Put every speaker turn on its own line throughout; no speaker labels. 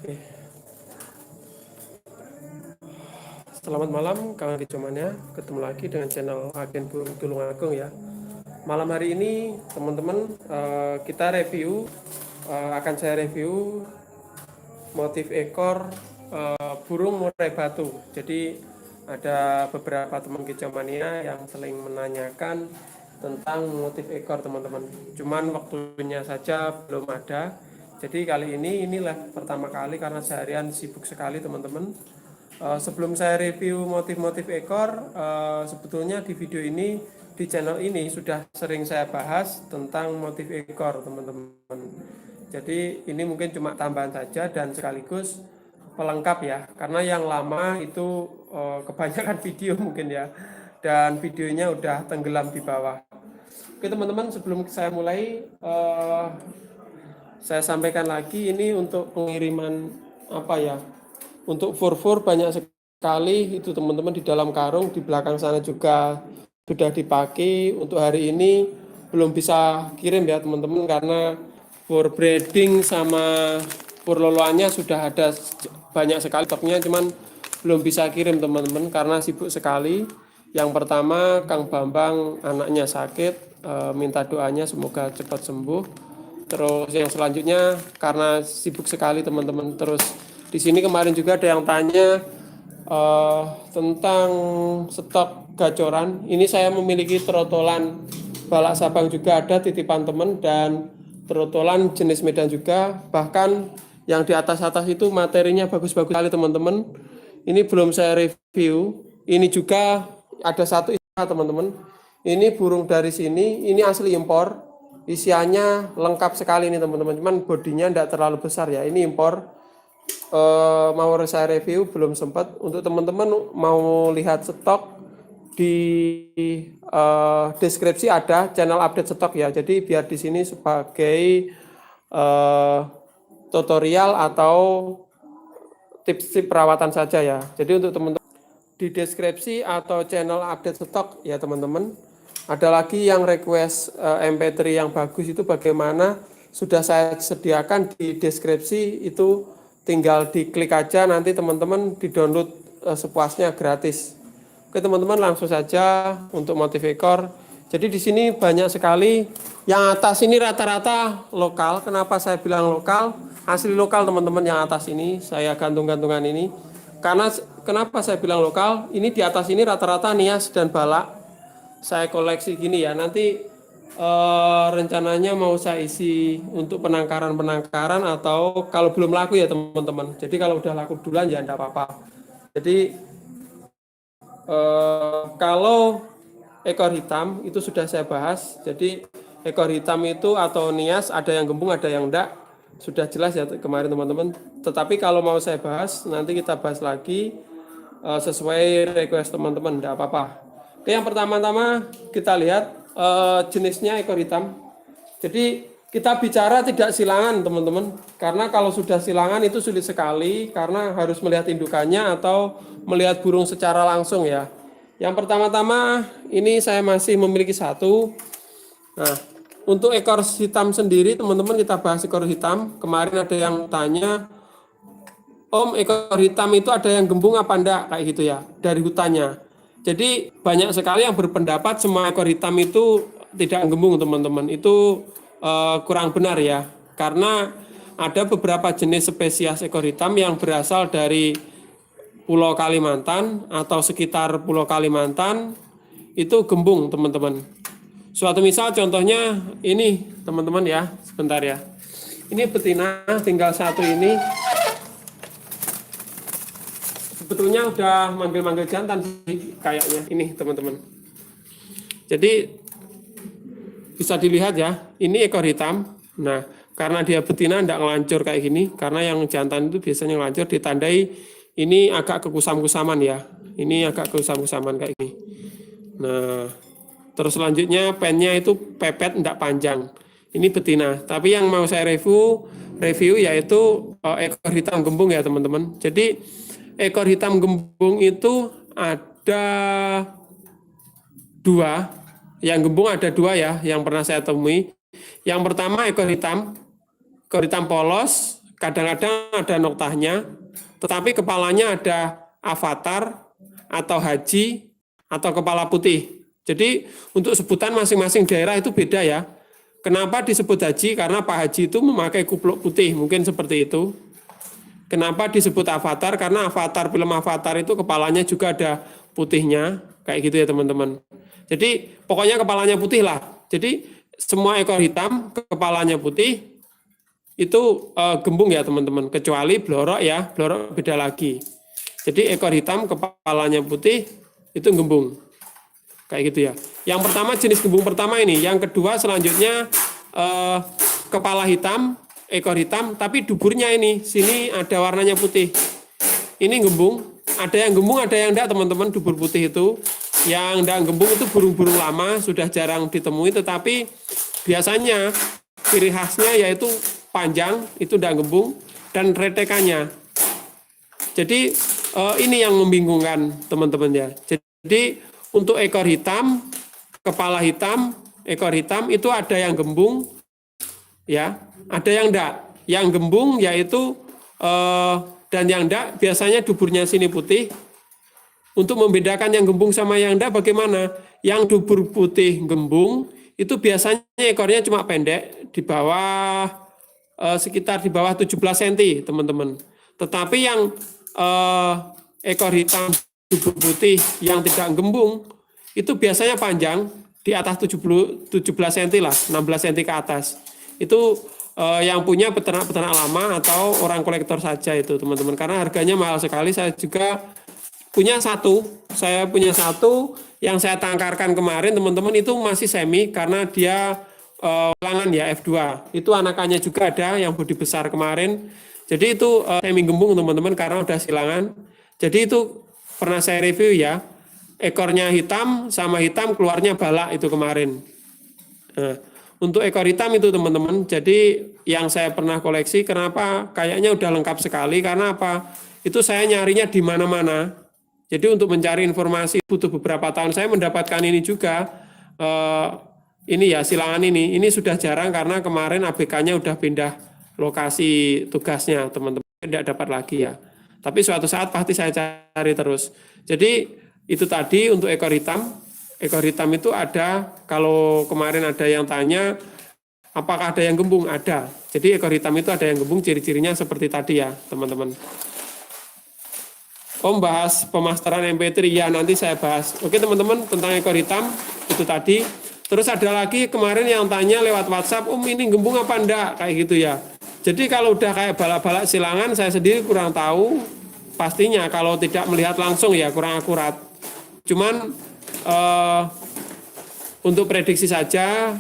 Oke. Selamat malam kawan kecumannya, ketemu lagi dengan channel Agen Burung Tulungagung ya. Malam hari ini teman-teman kita review, akan saya review motif ekor burung murai batu. Jadi ada beberapa teman kecomania yang sering menanyakan tentang motif ekor teman-teman. Cuman waktunya saja belum ada. Jadi kali ini inilah pertama kali karena seharian sibuk sekali teman-teman. Sebelum saya review motif-motif ekor, sebetulnya di video ini di channel ini sudah sering saya bahas tentang motif ekor teman-teman. Jadi ini mungkin cuma tambahan saja dan sekaligus pelengkap ya, karena yang lama itu kebanyakan video mungkin ya, dan videonya udah tenggelam di bawah. Oke teman-teman, sebelum saya mulai, saya sampaikan lagi ini untuk pengiriman apa ya, untuk fur-fur banyak sekali itu teman-teman di dalam karung, di belakang sana juga sudah dipakai. Untuk hari ini belum bisa kirim ya teman-teman karena fur breeding sama fur loloannya sudah ada banyak sekali stoknya, cuman belum bisa kirim teman-teman karena sibuk sekali. Yang pertama Kang Bambang anaknya sakit, minta doanya semoga cepat sembuh. Terus yang selanjutnya karena sibuk sekali teman-teman. Terus di sini kemarin juga ada yang tanya tentang stok gacoran. Ini saya memiliki trotolan balak sabang juga ada titipan teman, dan trotolan jenis Medan juga. Bahkan yang di atas-atas itu materinya bagus-bagus sekali teman-teman. Ini belum saya review. Ini juga ada satu teman-teman. Ini burung dari sini. Ini asli impor. Isiannya lengkap sekali ini teman-teman, cuman bodinya tidak terlalu besar ya, ini impor. Mau saya review belum sempat. Untuk teman-teman mau lihat stok di deskripsi ada channel update stok ya, jadi biar di sini sebagai tutorial atau tips-tips perawatan saja ya. Jadi untuk teman-teman di deskripsi atau channel update stok ya teman-teman. Ada lagi yang request MP3 yang bagus itu bagaimana, sudah saya sediakan di deskripsi, itu tinggal diklik aja, nanti teman-teman di-download sepuasnya gratis. Oke teman-teman, langsung saja untuk motif ekor. Jadi di sini banyak sekali. Yang atas ini rata-rata lokal. Kenapa saya bilang lokal? Asli lokal teman-teman yang atas ini, saya gantung-gantungan ini. Karena kenapa saya bilang lokal? Ini di atas ini rata-rata nias dan balak. Saya koleksi gini ya, nanti rencananya mau saya isi untuk penangkaran-penangkaran atau kalau belum laku ya teman-teman. Jadi kalau udah laku duluan ya enggak apa-apa. Jadi kalau ekor hitam itu sudah saya bahas. Jadi ekor hitam itu atau nias ada yang gembung ada yang enggak. Sudah jelas ya kemarin teman-teman. Tetapi kalau mau saya bahas nanti kita bahas lagi sesuai request teman-teman, enggak apa-apa. Oke, yang pertama-tama kita lihat jenisnya ekor hitam. Jadi kita bicara tidak silangan teman-teman, karena kalau sudah silangan itu sulit sekali karena harus melihat indukannya atau melihat burung secara langsung ya. Yang pertama-tama ini saya masih memiliki satu. Nah, untuk ekor hitam sendiri teman-teman, kita bahas ekor hitam. Kemarin ada yang tanya, Om, ekor hitam itu ada yang gembung apa enggak kayak gitu ya dari hutannya. Jadi banyak sekali yang berpendapat semua ekor hitam itu tidak gembung teman-teman. Itu kurang benar ya. Karena ada beberapa jenis spesies ekor hitam yang berasal dari Pulau Kalimantan atau sekitar Pulau Kalimantan itu gembung teman-teman. Suatu misal contohnya ini teman-teman ya, sebentar ya. Ini betina tinggal satu ini. Sebetulnya udah manggil-manggil jantan sih kayaknya ini teman-teman. Jadi bisa dilihat ya, ini ekor hitam. Nah, karena dia betina tidak ngelancur kayak gini, karena yang jantan itu biasanya ngelancur, ditandai ini agak kekusam-kusaman ya. Ini agak kekusam-kusaman kayak gini. Nah, terus selanjutnya pennya itu pepet, tidak panjang. Ini betina. Tapi yang mau saya review yaitu ekor hitam gembung ya teman-teman. Jadi ekor hitam gembung itu ada dua. Yang gembung ada dua ya, yang pernah saya temui. Yang pertama ekor hitam polos, kadang-kadang ada noktahnya, tetapi kepalanya ada avatar atau haji atau kepala putih. Jadi untuk sebutan masing-masing daerah itu beda ya. Kenapa disebut haji? Karena Pak Haji itu memakai kupluk putih, mungkin seperti itu. Kenapa disebut avatar? Karena avatar, film Avatar itu kepalanya juga ada putihnya, kayak gitu ya teman-teman. Jadi pokoknya kepalanya putih lah. Jadi semua ekor hitam, kepalanya putih, itu gembung ya teman-teman. Kecuali blorok ya, blorok beda lagi. Jadi ekor hitam, kepalanya putih, itu gembung. Kayak gitu ya. Yang pertama jenis gembung pertama ini. Yang kedua selanjutnya kepala hitam, ekor hitam, tapi duburnya ini. Sini ada warnanya putih. Ini gembung. Ada yang gembung, ada yang enggak teman-teman, dubur putih itu. Yang enggak gembung itu burung-burung lama, sudah jarang ditemui. Tetapi biasanya ciri khasnya yaitu panjang, itu enggak gembung. Dan retekannya. Jadi ini yang membingungkan teman-teman ya. Jadi untuk ekor hitam, kepala hitam, ekor hitam itu ada yang gembung, ya, ada yang enggak. Yang gembung yaitu dan yang enggak biasanya duburnya sini putih. Untuk membedakan yang gembung sama yang enggak bagaimana? Yang dubur putih gembung itu biasanya ekornya cuma pendek, di bawah sekitar di bawah 17 cm, teman-teman. Tetapi yang ekor hitam dubur putih yang tidak gembung itu biasanya panjang di atas 17 cm lah, 16 cm ke atas. Itu yang punya peternak-peternak lama atau orang kolektor saja itu teman-teman. Karena harganya mahal sekali. Saya juga punya satu. Saya punya satu yang saya tangkarkan kemarin teman-teman, itu masih semi karena dia ulangan ya F2. Itu anakannya juga ada yang bodi besar kemarin. Jadi itu semi gembung teman-teman karena udah silangan. Jadi itu pernah saya review ya, ekornya hitam sama hitam keluarnya balak itu kemarin. Nah, untuk ekor hitam itu teman-teman, jadi yang saya pernah koleksi, kenapa kayaknya udah lengkap sekali, karena apa? Itu saya nyarinya di mana-mana. Jadi untuk mencari informasi butuh beberapa tahun. Saya mendapatkan ini juga, ini ya silangan ini sudah jarang karena kemarin ABK-nya udah pindah lokasi tugasnya teman-teman, tidak dapat lagi ya. Tapi suatu saat pasti saya cari terus. Jadi itu tadi untuk ekor hitam. Ekor hitam itu ada, kalau kemarin ada yang tanya, apakah ada yang gembung? Ada. Jadi ekor hitam itu ada yang gembung, ciri-cirinya seperti tadi ya teman-teman. Om bahas pemasteran MP3, ya nanti saya bahas. Oke teman-teman, tentang ekor hitam, itu tadi. Terus ada lagi kemarin yang tanya lewat WhatsApp, Om ini gembung apa enggak? Kayak gitu ya. Jadi kalau udah kayak balak-balak silangan, saya sendiri kurang tahu pastinya. Kalau tidak melihat langsung ya kurang akurat. Cuman untuk prediksi saja,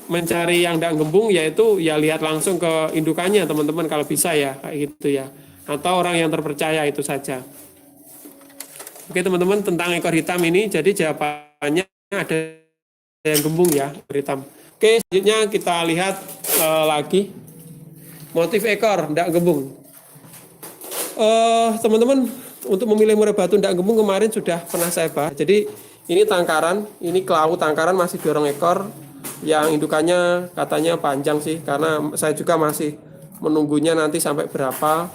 mencari yang enggak gembung yaitu ya lihat langsung ke indukannya teman-teman kalau bisa ya, kayak gitu ya. Atau orang yang terpercaya itu saja. Oke teman-teman, tentang ekor hitam ini, jadi jawabannya ada yang gembung ya, ekor hitam. Oke, selanjutnya kita lihat lagi motif ekor ndak gembung. Teman-teman, untuk memilih murai batu ndak gembung kemarin sudah pernah saya bahas. Jadi ini tangkaran, ini kelau tangkaran masih dorong ekor, yang indukannya katanya panjang sih, karena saya juga masih menunggunya nanti sampai berapa.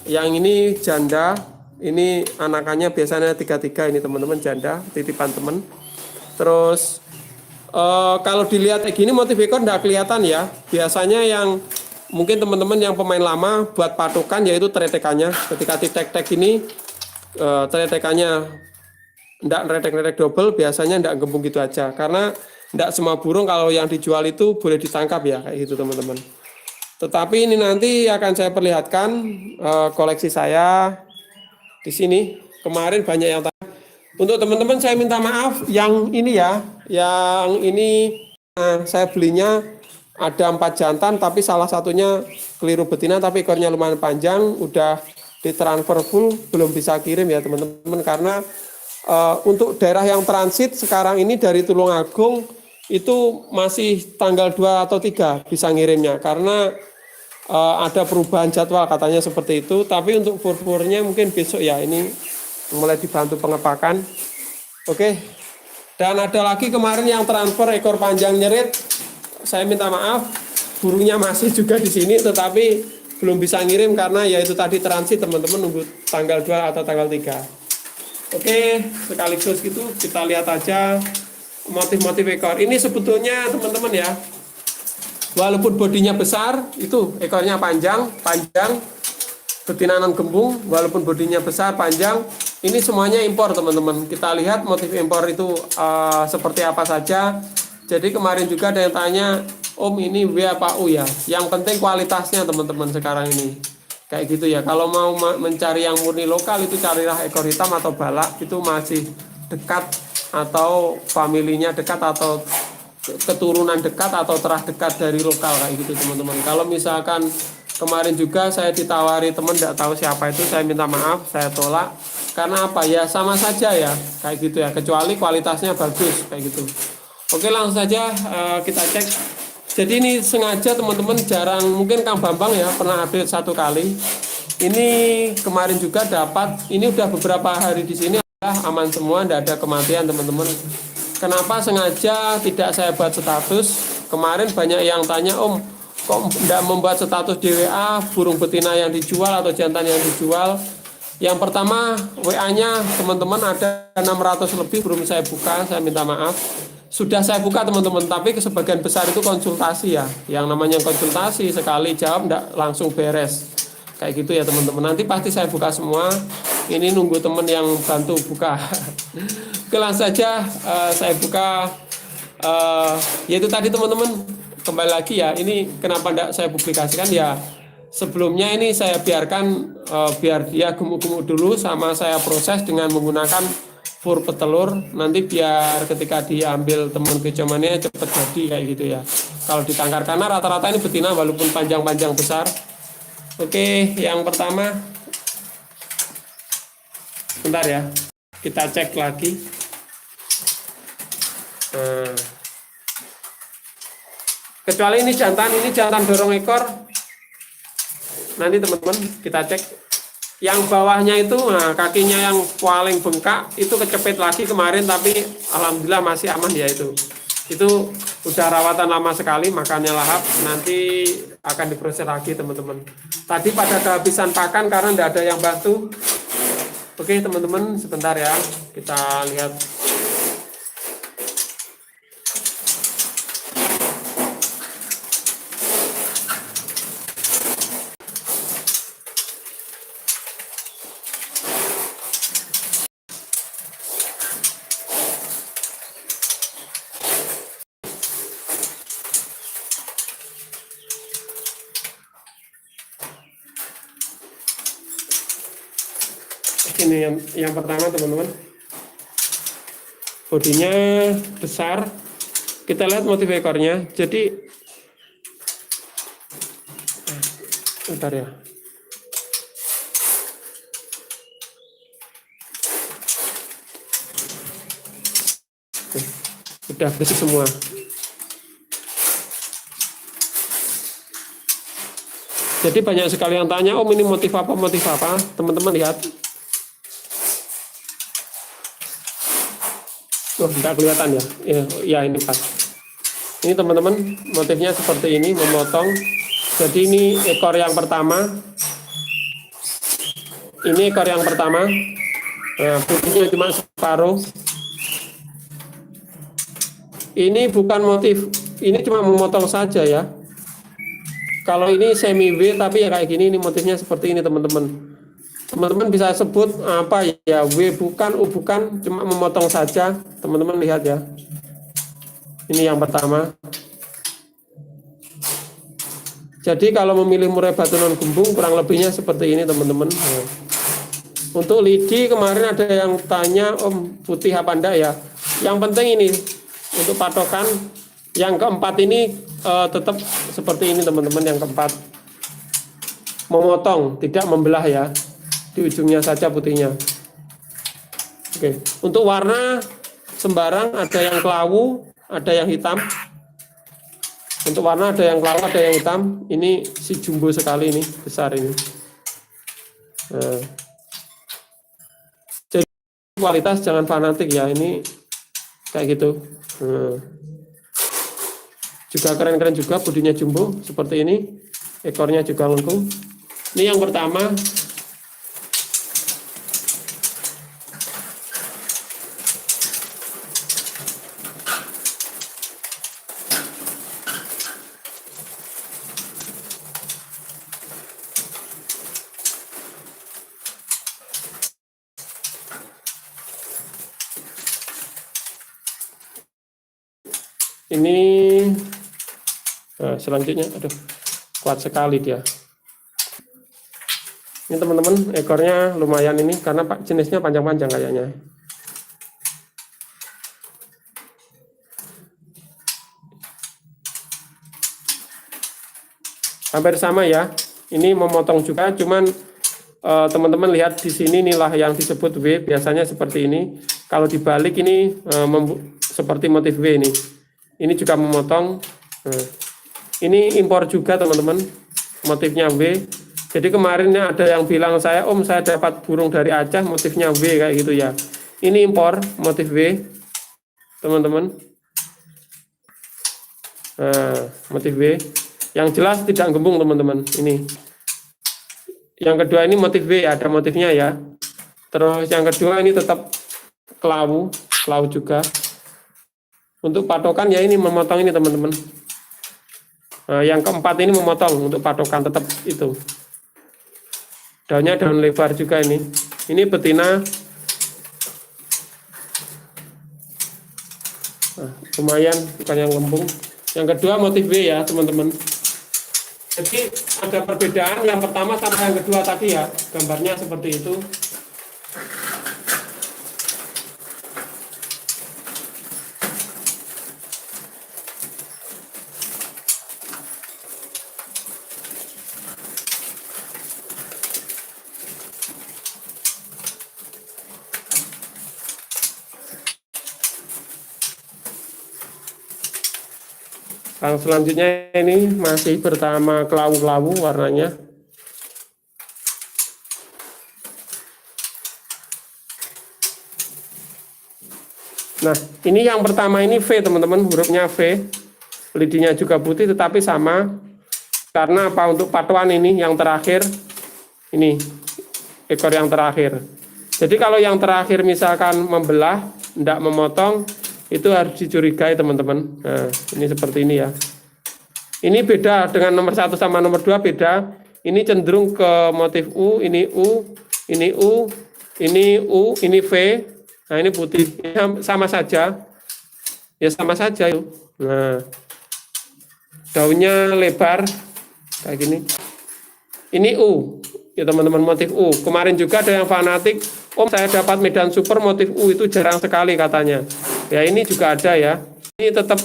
Yang ini janda. Ini anakannya biasanya 3-3 ini teman-teman, janda, titipan teman. Terus kalau dilihat kayak gini motif ekor enggak kelihatan ya. Biasanya yang mungkin teman-teman yang pemain lama buat patokan yaitu teretekannya. Ketika tek-tek ini teretekannya enggak retek-retek double, biasanya enggak gembung gitu aja. Karena enggak semua burung kalau yang dijual itu boleh ditangkap ya, kayak gitu teman-teman. Tetapi ini nanti akan saya perlihatkan koleksi saya. Di sini kemarin banyak yang tanya. Untuk teman-teman saya minta maaf yang ini ya, yang ini saya belinya ada 4 jantan tapi salah satunya keliru betina tapi ekornya lumayan panjang, udah ditransfer full, belum bisa kirim ya teman-teman, karena untuk daerah yang transit sekarang ini dari Tulungagung itu masih tanggal 2 atau 3 bisa ngirimnya karena ada perubahan jadwal katanya seperti itu. Tapi untuk fur-furnya mungkin besok ya, ini mulai dibantu pengepakan. Oke. Dan ada lagi kemarin yang transfer ekor panjang nyerit. Saya minta maaf, burungnya masih juga di sini, tetapi belum bisa ngirim karena ya itu tadi transit teman-teman, nunggu tanggal 2 atau tanggal 3. Oke, sekaligus gitu kita lihat aja motif-motif ekor. Ini sebetulnya teman-teman ya, walaupun bodinya besar, itu ekornya panjang, betina non gembung, walaupun bodinya besar, panjang, ini semuanya impor teman-teman. Kita lihat motif impor itu seperti apa saja. Jadi kemarin juga ada yang tanya, Om ini W apa U ya? Yang penting kualitasnya teman-teman sekarang ini. Kayak gitu ya. Kalau mau mencari yang murni lokal itu carilah ekor hitam atau balak, itu masih dekat atau familinya dekat atau keturunan dekat atau terah dekat dari lokal kayak gitu teman-teman. Kalau misalkan kemarin juga saya ditawari teman tidak tahu siapa itu, saya minta maaf, saya tolak karena apa ya, sama saja ya kayak gitu ya, kecuali kualitasnya bagus kayak gitu. Oke, langsung saja kita cek. Jadi ini sengaja teman-teman, jarang, mungkin Kang Bambang ya pernah update 1 kali. Ini kemarin juga dapat, ini udah beberapa hari di sini aman semua, tidak ada kematian teman-teman. Kenapa sengaja tidak saya buat status? Kemarin banyak yang tanya, Om kok tidak membuat status di WA burung betina yang dijual atau jantan yang dijual. Yang pertama, WA-nya teman-teman ada 600 lebih, belum saya buka, saya minta maaf. Sudah saya buka teman-teman, tapi sebagian besar itu konsultasi ya. Yang namanya konsultasi, sekali jawab tidak langsung beres. Kayak gitu ya teman-teman. Nanti pasti saya buka semua. Ini nunggu teman yang bantu buka. Oke, langsung saja saya buka. Yaitu tadi teman-teman, kembali lagi ya. Ini kenapa tidak saya publikasikan ya. Sebelumnya ini saya biarkan biar dia gemuk-gemuk dulu, sama saya proses dengan menggunakan fur petelur, nanti biar ketika diambil teman kecomannya cepat jadi kayak gitu ya. Kalau ditangkar, karena rata-rata ini betina walaupun panjang-panjang besar. Oke, yang pertama, bentar ya, kita cek lagi. Kecuali ini jantan dorong ekor. Nanti teman-teman kita cek. Yang bawahnya itu, nah kakinya yang paling bengkak itu kecepit lagi kemarin, tapi alhamdulillah masih aman ya itu. Itu udah rawatan lama sekali, makanya lahap, nanti akan diproses lagi teman-teman. Tadi pada kehabisan pakan karena tidak ada yang bantu. Oke teman-teman, sebentar ya, kita lihat. Ini yang pertama teman-teman, bodinya besar. Kita lihat motif ekornya. Jadi bentar ya, udah bersih semua. Jadi banyak sekali yang tanya, Om ini motif apa teman-teman lihat. Oh, tidak kelihatan ya? Ya ini pas. Ini teman-teman, motifnya seperti ini, memotong. Jadi ini ekor yang pertama. Ini ekor yang pertama. Nah, putihnya cuma separuh. Ini bukan motif, ini cuma memotong saja ya. Kalau ini semi W, tapi ya kayak gini, ini motifnya seperti ini teman-teman. Teman-teman bisa sebut apa ya, W bukan, U bukan, cuma memotong saja. Teman-teman lihat ya. Ini yang pertama. Jadi kalau memilih murai batu non gembung kurang lebihnya seperti ini teman-teman. Untuk lidi kemarin ada yang tanya, Om putih apa enggak ya. Yang penting ini untuk patokan. Yang keempat ini tetap seperti ini teman-teman. Yang keempat memotong, tidak membelah ya. Di ujungnya saja putihnya. Oke, untuk warna sembarang, ada yang kelawu, ada yang hitam. Untuk warna ada yang kelawu, ada yang hitam. Ini si jumbo sekali ini, besar ini. Nah. Jadi kualitas jangan fanatik ya, ini kayak gitu. Nah. Juga keren-keren juga, bodinya jumbo seperti ini. ekornya juga lengkung. Ini yang pertama. Ini selanjutnya, aduh, kuat sekali dia. Ini teman-teman, ekornya lumayan ini karena jenisnya panjang-panjang kayaknya. Hampir sama ya. Ini memotong juga, cuman teman-teman lihat di sini inilah yang disebut W, biasanya seperti ini. Kalau dibalik ini seperti motif W ini. Ini juga memotong. Ini impor juga teman-teman, motifnya W. Jadi kemarin ada yang bilang saya, Om saya dapat burung dari Aceh motifnya W kayak gitu ya. Ini impor motif W teman-teman. Nah, motif W. Yang jelas tidak gembung teman-teman. Ini. Yang kedua ini motif W, ada motifnya ya. Terus yang kedua ini tetap kelawu juga. Untuk patokan ya ini memotong ini teman-teman. Nah, yang keempat ini memotong untuk patokan tetap itu. Daunnya daun lebar juga ini. Ini betina. Nah, lumayan bukan yang lembung. Yang kedua motif W ya teman-teman. Jadi ada perbedaan yang pertama sama yang kedua tadi ya. Gambarnya seperti itu. Yang selanjutnya ini masih pertama kelawu-kelawu warnanya. Nah, ini yang pertama ini V teman-teman, hurufnya V. Lidinya juga putih tetapi sama. Karena apa? Untuk patuan ini yang terakhir. Ini ekor yang terakhir. Jadi kalau yang terakhir misalkan membelah, tidak memotong, itu harus dicurigai teman-teman. Nah, ini seperti ini ya. Ini beda dengan nomor 1 sama nomor 2 beda. Ini cenderung ke motif U, ini U, ini U, ini U, ini V. Nah, ini putih. Ini sama saja. Ya sama saja itu. Nah, daunnya lebar kayak gini. Ini U. Ya teman-teman, motif U. Kemarin juga ada yang fanatik, Om saya dapat Medan Super motif U, itu jarang sekali katanya. Ya ini juga ada ya. Ini tetap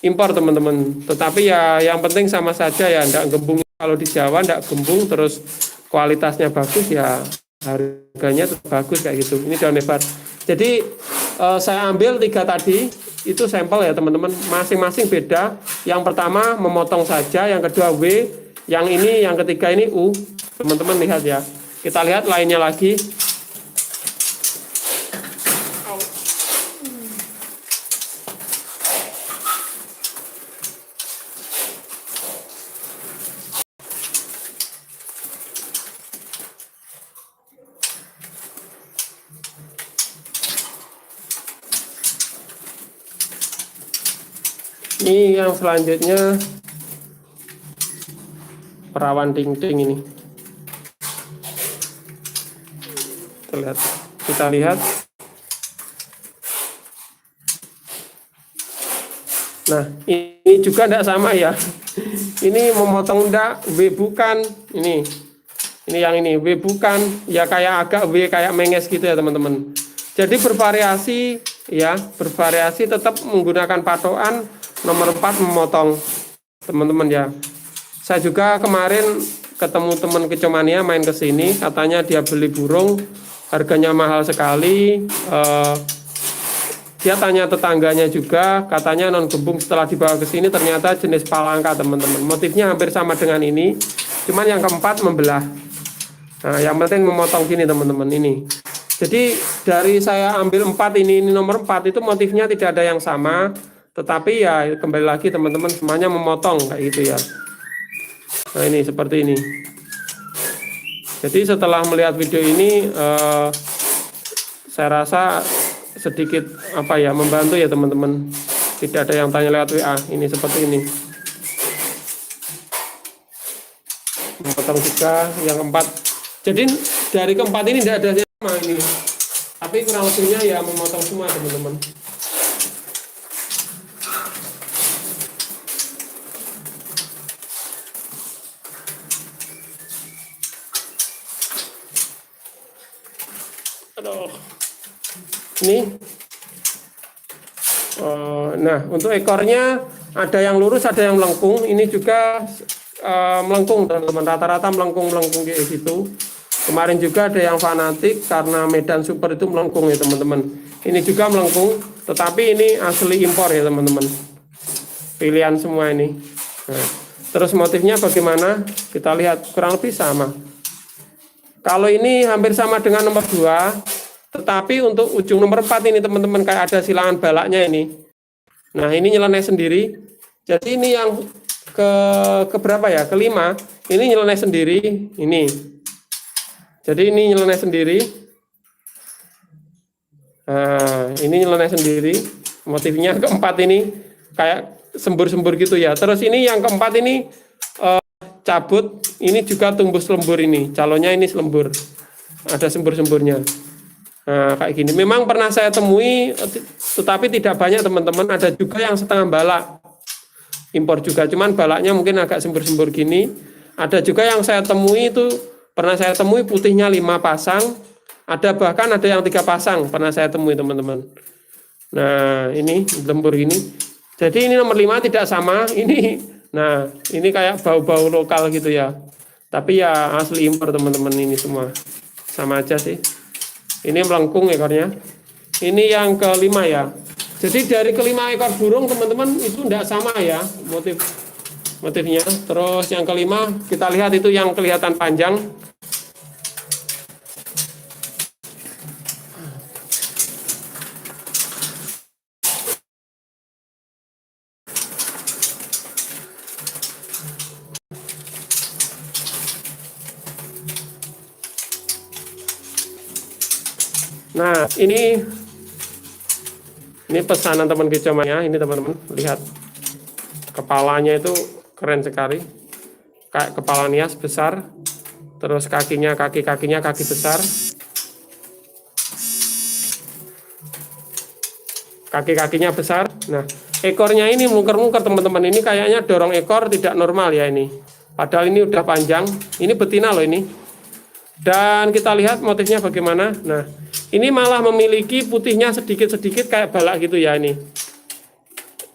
impor teman-teman. Tetapi ya yang penting sama saja ya, enggak gembung. Kalau di Jawa enggak gembung terus kualitasnya bagus ya harganya tetap bagus kayak gitu. Ini daun lebar. Jadi saya ambil 3 tadi, itu sampel ya teman-teman. Masing-masing beda. Yang pertama memotong saja, yang kedua W, yang ini, yang ketiga ini U. Teman-teman lihat ya. Kita lihat lainnya lagi. Ini yang selanjutnya perawan ting-ting ini. Kita lihat. Nah, ini juga tidak sama ya. Ini memotong enggak, W bukan. Ini yang ini, W bukan. Ya kayak agak W kayak menges gitu ya teman-teman. Jadi bervariasi ya, bervariasi tetap menggunakan patokan nomor 4 memotong teman-teman ya. Saya juga kemarin ketemu teman kecomania main ke sini, katanya dia beli burung, harganya mahal sekali. Dia tanya tetangganya juga, katanya non gembung, setelah dibawa ke sini ternyata jenis palangka teman-teman. Motifnya hampir sama dengan ini, cuman yang keempat membelah. Nah, yang penting memotong gini teman-teman ini. Jadi dari saya ambil 4 ini nomor 4 itu motifnya tidak ada yang sama, tetapi ya kembali lagi teman-teman semuanya memotong kayak gitu ya. Nah ini seperti ini. Jadi setelah melihat video ini, saya rasa sedikit apa ya, membantu ya teman-teman. Tidak ada yang tanya lewat WA. Ini seperti ini. Memotong juga yang keempat. Jadi dari keempat ini tidak ada yang sama ini. Tapi kurang lebihnya ya memotong semua teman-teman. Aduh. Ini. Nah, untuk ekornya ada yang lurus, ada yang melengkung. Ini juga melengkung teman-teman. Rata-rata melengkung kayak gitu. Kemarin juga ada yang fanatik karena Medan Super itu melengkung ya teman-teman. Ini juga melengkung, tetapi ini asli impor ya teman-teman. Pilihan semua ini. Nah, terus motifnya bagaimana? Kita lihat kurang lebih sama. Kalau ini hampir sama dengan nomor 2, tetapi untuk ujung nomor 4 ini teman-teman kayak ada silangan balaknya ini. Nah ini nyeleneh sendiri. Jadi ini yang ke berapa ya? Kelima. Ini nyeleneh sendiri. Ini. Jadi ini nyeleneh sendiri. Nah, ini nyeleneh sendiri. Motifnya keempat ini kayak sembur-sembur gitu ya. Terus ini yang keempat ini cabut. Ini juga tumbus lembur ini. Calonnya ini selembur. Ada sembur-semburnya. Nah, kayak gini. Memang pernah saya temui, tetapi tidak banyak teman-teman. Ada juga yang setengah balak. Impor juga. Cuman balaknya mungkin agak sembur-sembur gini. Ada juga yang saya temui itu, pernah saya temui putihnya 5 pasang, ada bahkan ada yang 3 pasang, pernah saya temui teman-teman. Nah ini lembur ini. Jadi ini nomor 5 tidak sama, ini, nah ini kayak bau-bau lokal gitu ya. Tapi ya asli impor teman-teman ini semua, sama aja sih. Ini melengkung ekornya. Ini yang kelima ya. Jadi dari kelima ekor burung teman-teman itu tidak sama ya motifnya. Terus yang kelima kita lihat itu yang kelihatan panjang. Nah ini pesanan teman kicauannya. Ini teman-teman lihat kepalanya itu keren sekali, kayak kepala nias besar, terus kakinya kaki besar, kaki-kakinya besar. Nah ekornya ini mungker-mungker teman-teman, ini kayaknya dorong ekor tidak normal ya ini, padahal ini udah panjang. Ini betina loh ini. Dan kita lihat motifnya bagaimana. Nah ini malah memiliki putihnya sedikit-sedikit kayak balak gitu ya ini.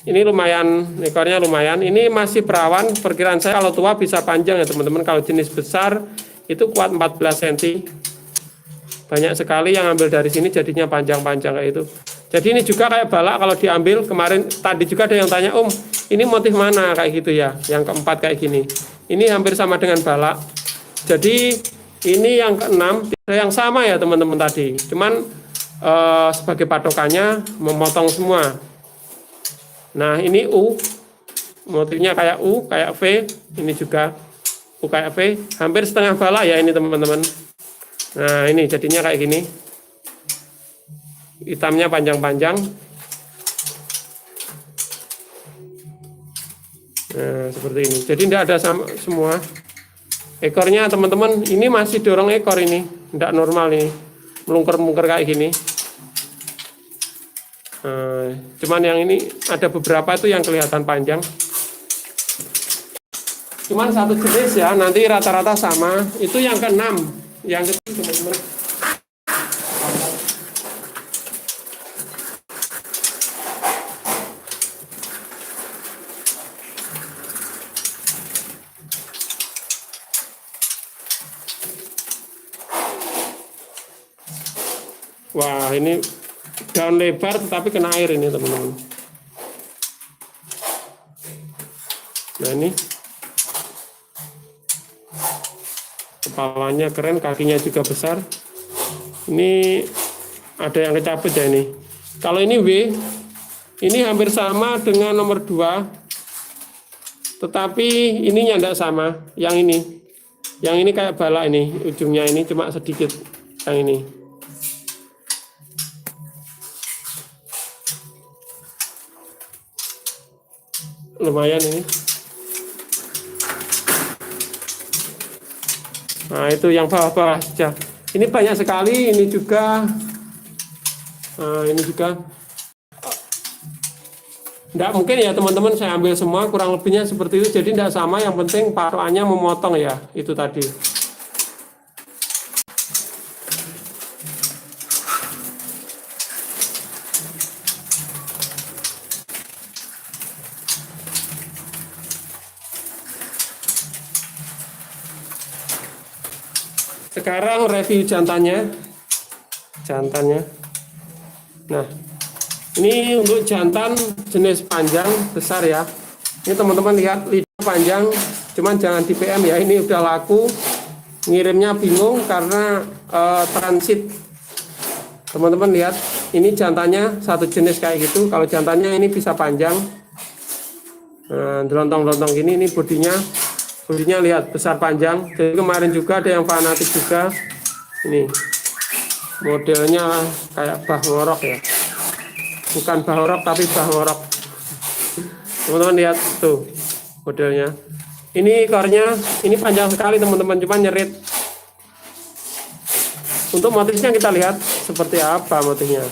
Ini lumayan, ekornya lumayan. Ini masih perawan, perkiraan saya kalau tua bisa panjang ya teman-teman. Kalau jenis besar itu kuat 14 cm. Banyak sekali yang ambil dari sini jadinya panjang-panjang kayak itu. Jadi ini juga kayak balak kalau diambil. Kemarin tadi juga ada yang tanya, Om, ini motif mana kayak gitu ya. Yang keempat kayak gini. Ini hampir sama dengan balak. Jadi ini yang keenam, yang sama ya teman-teman tadi. Cuman sebagai patokannya memotong semua. Nah ini U, motifnya kayak U, kayak V, ini juga U kayak V, hampir setengah balak ya ini teman-teman. Nah ini jadinya kayak gini, hitamnya panjang-panjang. Nah seperti ini, jadi tidak ada sama semua. Ekornya teman-teman, ini masih dorong ekor ini, tidak normal ini, melungker-melungker kayak gini. Cuman yang ini ada beberapa itu yang kelihatan panjang. Cuman satu jenis ya, nanti rata-rata sama. Itu yang keenam, yang ketujuh teman-teman. Wah ini daun lebar tetapi kena air ini teman-teman. Nah ini kepalanya keren, kakinya juga besar. Ini ada yang kecabut ya ini. Kalau ini W, ini hampir sama dengan nomor 2. Tetapi ininya tidak sama. Yang ini kayak bala ini, ujungnya ini cuma sedikit. Yang ini. Lumayan ini. Nah, itu yang bawah-bawah saja. Ini banyak sekali, ini juga. Nah, ini juga. Tidak mungkin ya teman-teman saya ambil semua, kurang lebihnya seperti itu. Jadi tidak sama, yang penting patokannya memotong ya, itu tadi. Sekarang review jantannya. Nah, ini untuk jantan jenis panjang besar ya. Ini teman-teman lihat lidah panjang, cuman jangan di PM ya. Ini udah laku, ngirimnya bingung karena transit. Teman-teman lihat, ini jantannya satu jenis kayak gitu. Kalau jantannya ini bisa panjang, delontong-delontong gini. Ini bodinya lihat besar panjang. Jadi kemarin juga ada yang fanatik juga. Ini modelnya kayak bah ngorok ya. Bukan bah ngorok tapi bah ngorok. Teman-teman lihat tuh modelnya. Ini ekornya ini panjang sekali teman-teman, cuma nyerit. Untuk motifnya kita lihat seperti apa motifnya.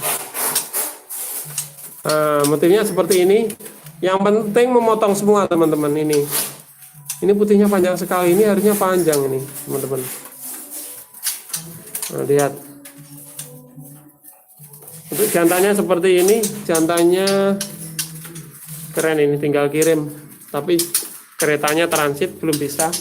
Nah, motifnya seperti ini. Yang penting memotong semua teman-teman ini. Ini putihnya panjang sekali. Ini harusnya panjang ini teman-teman. Nah, lihat. Untuk jantannya seperti ini, jantannya keren ini, tinggal kirim. Tapi keretanya transit belum bisa.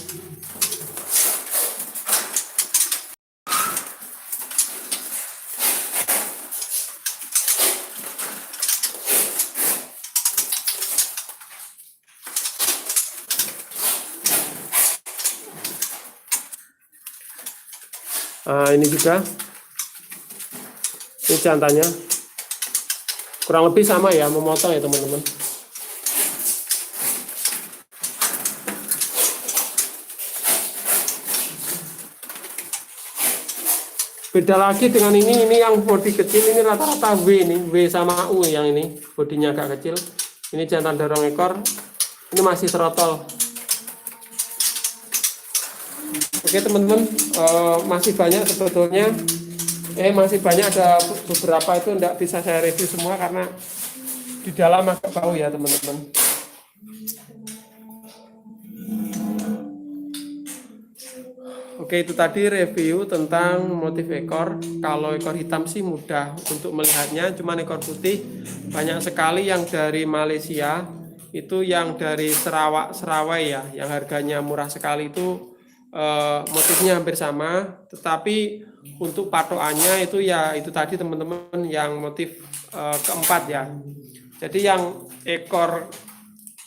Nah, ini juga. Ini jantannya kurang lebih sama ya, memotong ya teman-teman. Beda lagi dengan ini yang bodi kecil, ini rata-rata W ini, W sama U yang ini, bodinya agak kecil. Ini jantan dorong ekor, ini masih serotol. Oke teman-teman, masih banyak sebetulnya. Masih banyak, ada beberapa itu tidak bisa saya review semua karena di dalam agak bau ya teman-teman. Oke, itu tadi review tentang motif ekor. Kalau ekor hitam sih mudah untuk melihatnya, cuman ekor putih banyak sekali yang dari Malaysia, itu yang dari Serawai ya, yang harganya murah sekali itu motifnya hampir sama, tetapi untuk patokannya itu ya itu tadi teman-teman yang motif keempat ya. Jadi yang ekor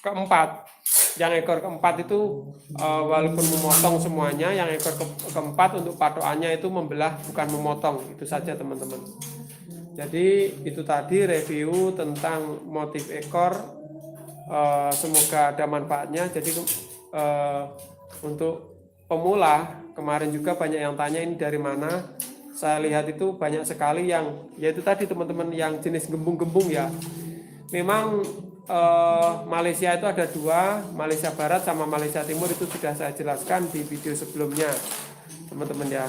keempat itu walaupun memotong semuanya, yang ekor keempat untuk patokannya itu membelah bukan memotong, itu saja teman-teman. Jadi itu tadi review tentang motif ekor, semoga ada manfaatnya. Jadi untuk pemula, kemarin juga banyak yang tanya ini dari mana. Saya lihat itu banyak sekali yang yaitu tadi teman-teman yang jenis gembung-gembung ya. Memang Malaysia itu ada dua, Malaysia Barat sama Malaysia Timur, itu sudah saya jelaskan di video sebelumnya teman-teman ya.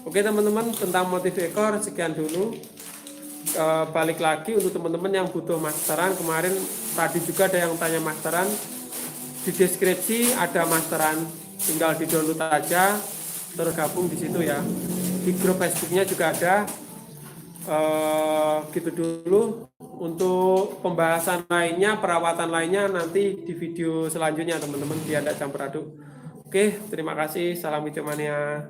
Oke teman-teman, tentang motif ekor sekian dulu. Balik lagi untuk teman-teman yang butuh masteran, kemarin tadi juga ada yang tanya masteran, di deskripsi ada masteran, tinggal di download aja tergabung di situ ya. Di grup Facebooknya juga ada. Gitu dulu. Untuk pembahasan lainnya, perawatan lainnya nanti di video selanjutnya teman-teman, biar tidak campur aduk. Oke, terima kasih, salam hijau mania.